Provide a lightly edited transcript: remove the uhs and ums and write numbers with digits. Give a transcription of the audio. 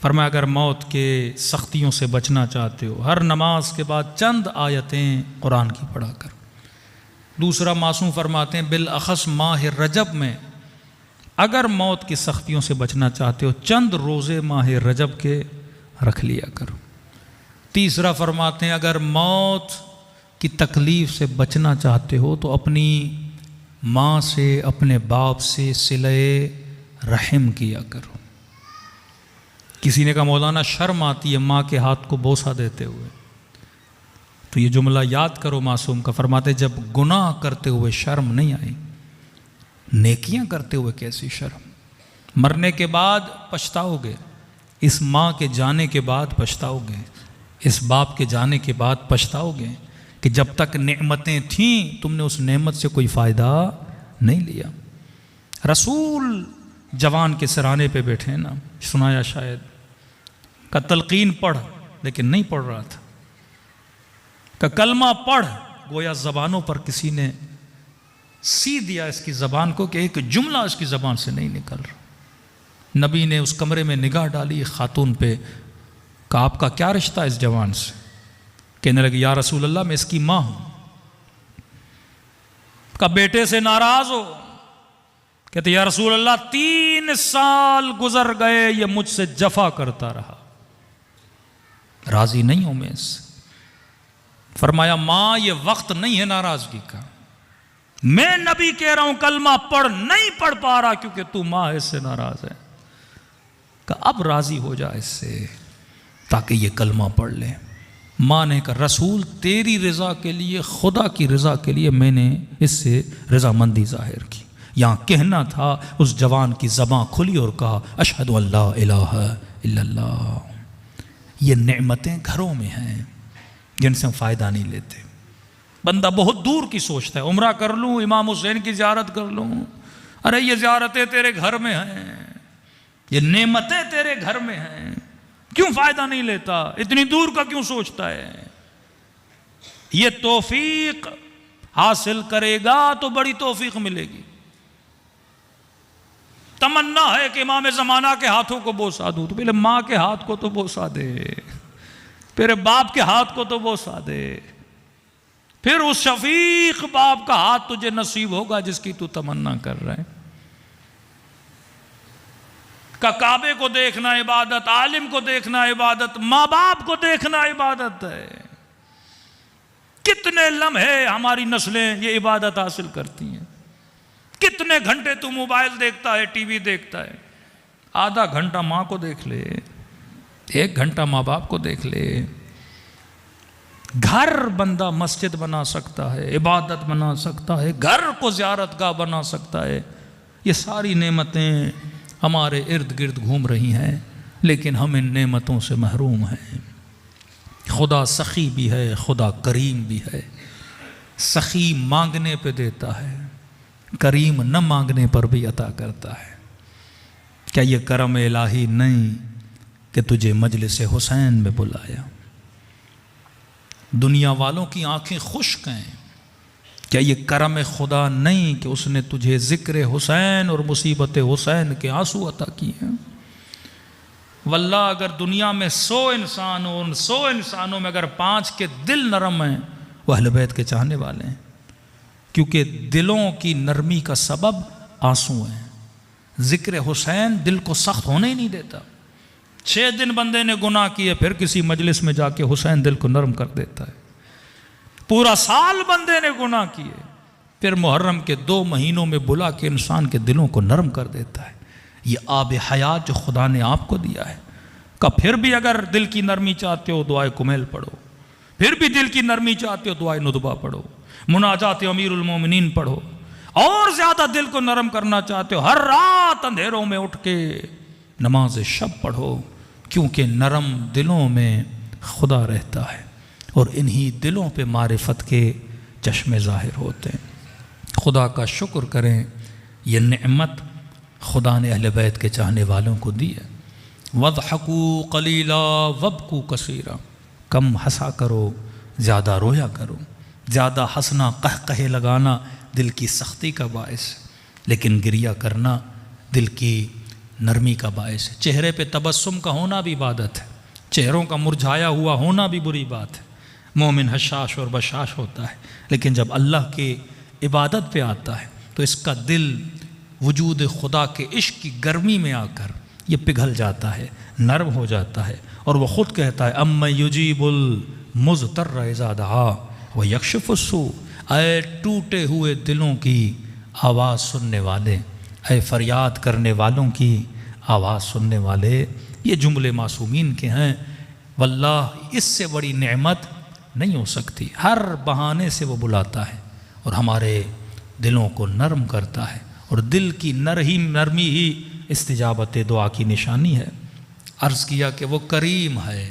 فرمایا اگر موت کے سختیوں سے بچنا چاہتے ہو ہر نماز کے بعد چند آیتیں قرآن کی پڑھا کر۔ دوسرا معصوم فرماتے ہیں بالاخص ماہ رجب میں اگر موت کی سختیوں سے بچنا چاہتے ہو چند روزے ماہ رجب کے رکھ لیا کرو۔ تیسرا فرماتے ہیں اگر موت کی تکلیف سے بچنا چاہتے ہو تو اپنی ماں سے اپنے باپ سے صلہ رحم کیا کرو۔ کسی نے کہا مولانا شرم آتی ہے ماں کے ہاتھ کو بوسہ دیتے ہوئے، تو یہ جملہ یاد کرو معصوم کا، فرماتے جب گناہ کرتے ہوئے شرم نہیں آئی، نیکیاں کرتے ہوئے کیسی شرم؟ مرنے کے بعد پچھتاؤ گے، اس ماں کے جانے کے بعد پچھتاؤ گے، اس باپ کے جانے کے بعد پچھتاؤ گے کہ جب تک نعمتیں تھیں تم نے اس نعمت سے کوئی فائدہ نہیں لیا۔ رسول جوان کے سرانے پہ بیٹھے نا، سنایا شاید، کہ تلقین پڑھ، لیکن نہیں پڑھ رہا تھا، کہ کلمہ پڑھ، گویا زبانوں پر کسی نے سی دیا اس کی زبان کو کہ ایک جملہ اس کی زبان سے نہیں نکل رہا۔ نبی نے اس کمرے میں نگاہ ڈالی خاتون پہ، کہ آپ کا کیا رشتہ اس جوان سے؟ کہنے لگے یا رسول اللہ میں اس کی ماں ہوں۔ کہ بیٹے سے ناراض ہو؟ کہتے یا رسول اللہ 3 سال گزر گئے یہ مجھ سے جفا کرتا رہا، راضی نہیں ہوں میں اس سے۔ فرمایا ماں یہ وقت نہیں ہے ناراضگی کا، میں نبی کہہ رہا ہوں کلمہ پڑھ، نہیں پڑھ پا رہا کیونکہ تو ماں اس سے ناراض ہے، کہ اب راضی ہو جا اس سے تاکہ یہ کلمہ پڑھ لے۔ ماں نے کہا رسول تیری رضا کے لیے، خدا کی رضا کے لیے میں نے اس سے رضامندی ظاہر کی۔ یہاں کہنا تھا اس جوان کی زبان کھلی اور کہا اشہد ان لا الہ الا اللہ۔ یہ نعمتیں گھروں میں ہیں جن سے ہم فائدہ نہیں لیتے۔ بندہ بہت دور کی سوچتا ہے، عمرہ کر لوں، امام حسین کی زیارت کر لوں، ارے یہ زیارتیں تیرے گھر میں ہیں، یہ نعمتیں تیرے گھر میں ہیں، کیوں فائدہ نہیں لیتا؟ اتنی دور کا کیوں سوچتا ہے؟ یہ توفیق حاصل کرے گا تو بڑی توفیق ملے گی۔ تمنا ہے کہ امام زمانہ کے ہاتھوں کو بوسا دوں، تو پہلے ماں کے ہاتھ کو تو بوسا دے، پھر باپ کے ہاتھ کو تو بوسا دے، پھر اس شفیق باپ کا ہاتھ تجھے نصیب ہوگا جس کی تو تمنا کر رہا ہے۔ کہ کعبے کو دیکھنا عبادت، عالم کو دیکھنا عبادت، ماں باپ کو دیکھنا عبادت ہے۔ کتنے لمحے ہماری نسلیں یہ عبادت حاصل کرتی ہیں، کتنے گھنٹے تو موبائل دیکھتا ہے، ٹی وی دیکھتا ہے، آدھا گھنٹہ ماں کو دیکھ لے، 1 گھنٹہ ماں باپ کو دیکھ لے۔ گھر بندہ مسجد بنا سکتا ہے، عبادت بنا سکتا ہے، گھر کو زیارت گاہ بنا سکتا ہے۔ یہ ساری نعمتیں ہمارے ارد گرد گھوم رہی ہیں، لیکن ہم ان نعمتوں سے محروم ہیں۔ خدا سخی بھی ہے، خدا کریم بھی ہے۔ سخی مانگنے پہ دیتا ہے، کریم نہ مانگنے پر بھی عطا کرتا ہے۔ کیا یہ کرم الہی نہیں کہ تجھے مجلس حسین میں بلایا؟ دنیا والوں کی آنکھیں خشک ہیں، کیا یہ کرم خدا نہیں کہ اس نے تجھے ذکر حسین اور مصیبت حسین کے آنسو عطا کیے ہیں؟ واللہ اگر دنیا میں 100 انسان ہو، ان 100 انسانوں میں اگر 5 کے دل نرم ہیں، وہ اہل بیت کے چاہنے والے ہیں، کیونکہ دلوں کی نرمی کا سبب آنسو ہیں۔ ذکر حسین دل کو سخت ہونے ہی نہیں دیتا۔ 6 دن بندے نے گناہ کیے، پھر کسی مجلس میں جا کے حسین دل کو نرم کر دیتا ہے۔ پورا سال بندے نے گناہ کیے، پھر محرم کے 2 مہینوں میں بلا کے انسان کے دلوں کو نرم کر دیتا ہے۔ یہ آب حیات جو خدا نے آپ کو دیا ہے، کہ پھر بھی اگر دل کی نرمی چاہتے ہو دعائے کمیل پڑھو، پھر بھی دل کی نرمی چاہتے ہو دعائے ندبہ پڑھو، مناجات امیر المومنین پڑھو، اور زیادہ دل کو نرم کرنا چاہتے ہو ہر رات اندھیروں میں اٹھ کے نماز شب پڑھو، کیونکہ نرم دلوں میں خدا رہتا ہے اور انہی دلوں پہ معرفت کے چشمے ظاہر ہوتے ہیں۔ خدا کا شکر کریں، یہ نعمت خدا نے اہل بیت کے چاہنے والوں کو دی ہے۔ وَاضْحَكُوا قَلِيلًا وَابْكُوا كَثِيرًا، کم ہنسا کرو، زیادہ رویا کرو۔ زیادہ ہنسنا، قہقہے لگانا دل کی سختی کا باعث ہے، لیکن گریہ کرنا دل کی نرمی کا باعث ہے۔ چہرے پہ تبسم کا ہونا بھی عبادت ہے، چہروں کا مرجھایا ہوا ہونا بھی بری بات ہے۔ مومن حشاش اور بشاش ہوتا ہے، لیکن جب اللہ کے عبادت پہ آتا ہے تو اس کا دل وجود خدا کے عشق کی گرمی میں آ کر یہ پگھل جاتا ہے، نرم ہو جاتا ہے، اور وہ خود کہتا ہے اَمَّن یُجِیبُ الْمُضْطَرَّ اِذَا دَعَاهُ وَیَکْشِفُ السُّوءَ، اے ٹوٹے ہوئے دلوں کی آواز سننے والے، اے فریاد کرنے والوں کی آواز سننے والے۔ یہ جملے معصومین کے ہیں، واللہ اس سے بڑی نعمت نہیں ہو سکتی۔ ہر بہانے سے وہ بلاتا ہے اور ہمارے دلوں کو نرم کرتا ہے، اور دل کی نرمی ہی استجابت دعا کی نشانی ہے۔ عرض کیا کہ وہ کریم ہے،